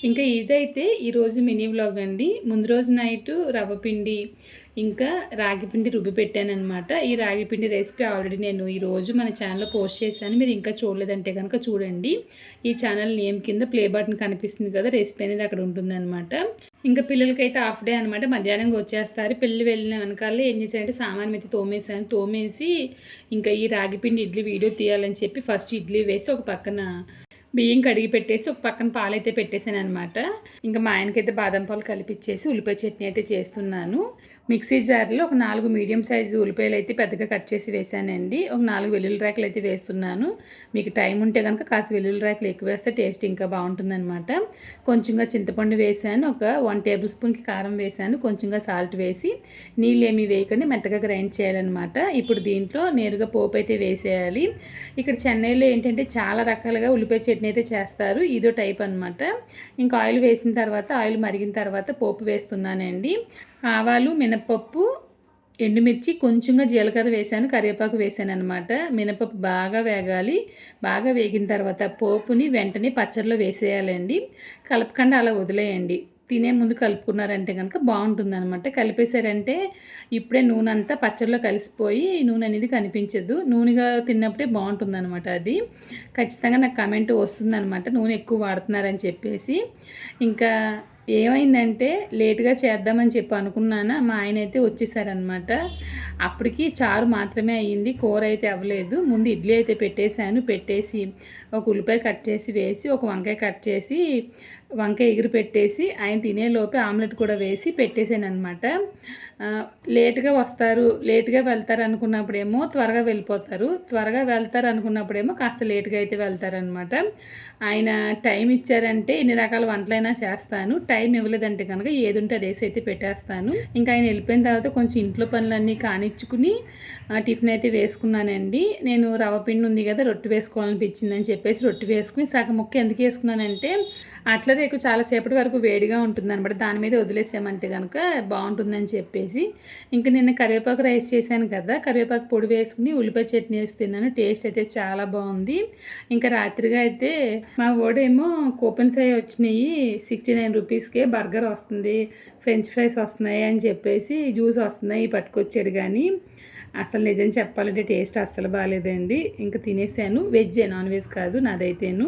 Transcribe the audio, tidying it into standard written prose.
ఇంకా ఇదైతే ఈరోజు మినీ వ్లాగ్ అండి. ముందు రోజు నైటు రవ్వ పిండి, ఇంకా రాగి పిండి రుబ్బి పెట్టాననమాట. ఈ రాగి పిండి రెసిపీ ఆల్రెడీ నేను ఈరోజు మన ఛానల్‌లో పోస్ట్ చేశాను. మీరు ఇంకా చూడలేదంటే గనుక చూడండి. ఈ ఛానల్ నేమ్ కింద ప్లే బటన్ కనిపిస్తుంది కదా! రెసిపీ అనేది అక్కడ ఉంటుందనమాట. ఇంకా పిల్లలకైతే హాఫ్ డే అనమాట. మధ్యాహ్నంగా వచ్చేస్తారు. పిల్లలు వెళ్ళిన వెనకాలే ఏం చేశానంటే సామాను అయితే తోమేశాను. తోమేసి ఇంకా ఈ రాగి పిండి ఇడ్లీ వీడియో తీయాలని చెప్పి ఫస్ట్ ఇడ్లీ వేసి ఒక పక్కన బియ్యం కడిగి పెట్టేసి ఒక పక్కన పాలైతే పెట్టేశాననమాట. ఇంకా మా ఆయనకైతే బాదం పాలు కలిపిచ్చేసి ఉల్లిపాయ చట్నీ అయితే చేస్తున్నాను. మిక్సీ జార్లో ఒక 4 మీడియం సైజు ఉల్లిపాయలు అయితే పెద్దగా కట్ చేసి వేసానండి. ఒక 4 వెల్లుల్లి రేకలు అయితే వేస్తున్నాను. మీకు టైం ఉంటే కనుక కాస్త వెల్లుల్లి రేకలు ఎక్కువ వేస్తే టేస్ట్ ఇంకా బాగుంటుందన్నమాట. కొంచెంగా చింతపండు వేసాను. ఒక 1 టేబుల్ స్పూన్కి కారం వేసాను. కొంచెంగా సాల్ట్ వేసి నీళ్ళు ఏమీ వేయకుండా మెత్తగా గ్రైండ్ చేయాలన్నమాట. ఇప్పుడు దీంట్లో నేరుగా పోపు అయితే వేసేయాలి. ఇక్కడ చెన్నైలో ఏంటంటే చాలా రకాలుగా ఉల్లిపాయ చట్నీ అయితే చేస్తారు. ఇదో టైప్ అనమాట. ఇంకా ఆయిల్ వేసిన తర్వాత ఆయిల్ మరిగిన తర్వాత పోపు వేస్తున్నానండి. ఆవాలు, మినపప్పు, ఎండుమిర్చి, కొంచెంగా జీలకర్ర వేసాను, కరివేపాకు వేసాను అనమాట. మినపప్పు బాగా వేగాలి. బాగా వేగిన తర్వాత పోపుని వెంటనే పచ్చడిలో వేసేయాలండి. కలపకుండా అలా వదిలేయండి. తినే ముందు కలుపుకున్నారంటే కనుక బాగుంటుందన్నమాట. కలిపేశారంటే ఇప్పుడే నూనె అంతా పచ్చడిలో కలిసిపోయి నూనె అనేది కనిపించదు. నూనెగా తిన్నప్పుడే బాగుంటుందన్నమాట. అది ఖచ్చితంగా నాకు కమెంట్ వస్తుందన్నమాట, నూనె ఎక్కువ వాడుతున్నారని చెప్పేసి. ఇంకా ఏమైందంటే లేట్గా చేద్దామని చెప్పి అనుకున్నాను. మా ఆయన అయితే వచ్చేసారనమాట. అప్పటికి చారు మాత్రమే అయ్యింది, కూర అయితే అవ్వలేదు. ముందు ఇడ్లీ అయితే పెట్టేసి ఒక ఉల్లిపాయ కట్ చేసి వేసి, ఒక వంకాయ కట్ చేసి వంకాయ ఎగురు పెట్టేసి ఆయన తినేలోపే ఆమ్లెట్ కూడా వేసి పెట్టేసాను అనమాట. లేట్గా వస్తారు, లేట్గా వెళ్తారు అనుకున్నప్పుడేమో త్వరగా వెళ్ళిపోతారు, త్వరగా వెళ్తారు అనుకున్నప్పుడేమో కాస్త లేట్గా అయితే వెళ్తారనమాట. ఆయన టైం ఇచ్చారంటే ఎన్ని రకాల వంటలైనా చేస్తాను. టైం ఇవ్వలేదంటే కనుక ఏది ఉంటే అది వేసి అయితే పెట్టేస్తాను. ఇంకా ఆయన వెళ్ళిపోయిన తర్వాత కొంచెం ఇంట్లో పనులన్నీ కానిచ్చుకుని టిఫిన్ అయితే వేసుకున్నానండి. నేను రవ్వ పిండి ఉంది కదా, రొట్టె వేసుకోవాలనిపించిందని చెప్పేసి రొట్టె వేసుకుని సగం ముక్క ఎందుకు వేసుకున్నానంటే అట్లా రేకు చాలాసేపటి వరకు వేడిగా ఉంటుందన్నమాట. దాని మీద వదిలేసామంటే కనుక బాగుంటుందని చెప్పేసి ఇంకా నిన్న కరివేపాకు రైస్ చేశాను కదా, కరివేపాకు పొడి వేసుకుని ఉల్లిపాయ చట్నీ వేసి తిన్నాను. టేస్ట్ అయితే చాలా బాగుంది. ఇంకా రాత్రిగా అయితే మా ఓడేమో కూపన్స్ అవి వచ్చినాయి, 69 రూపీస్కే బర్గర్ వస్తుంది, ఫ్రెంచ్ ఫ్రైస్ వస్తున్నాయి అని చెప్పేసి జ్యూస్ వస్తున్నాయి పట్టుకొచ్చాడు. కానీ అసలు నిజం చెప్పాలంటే టేస్ట్ అస్సలు బాగాలేదండి. ఇంకా తినేసాను. వెజ్జే, నాన్ వెజ్ కాదు నాదైతేను.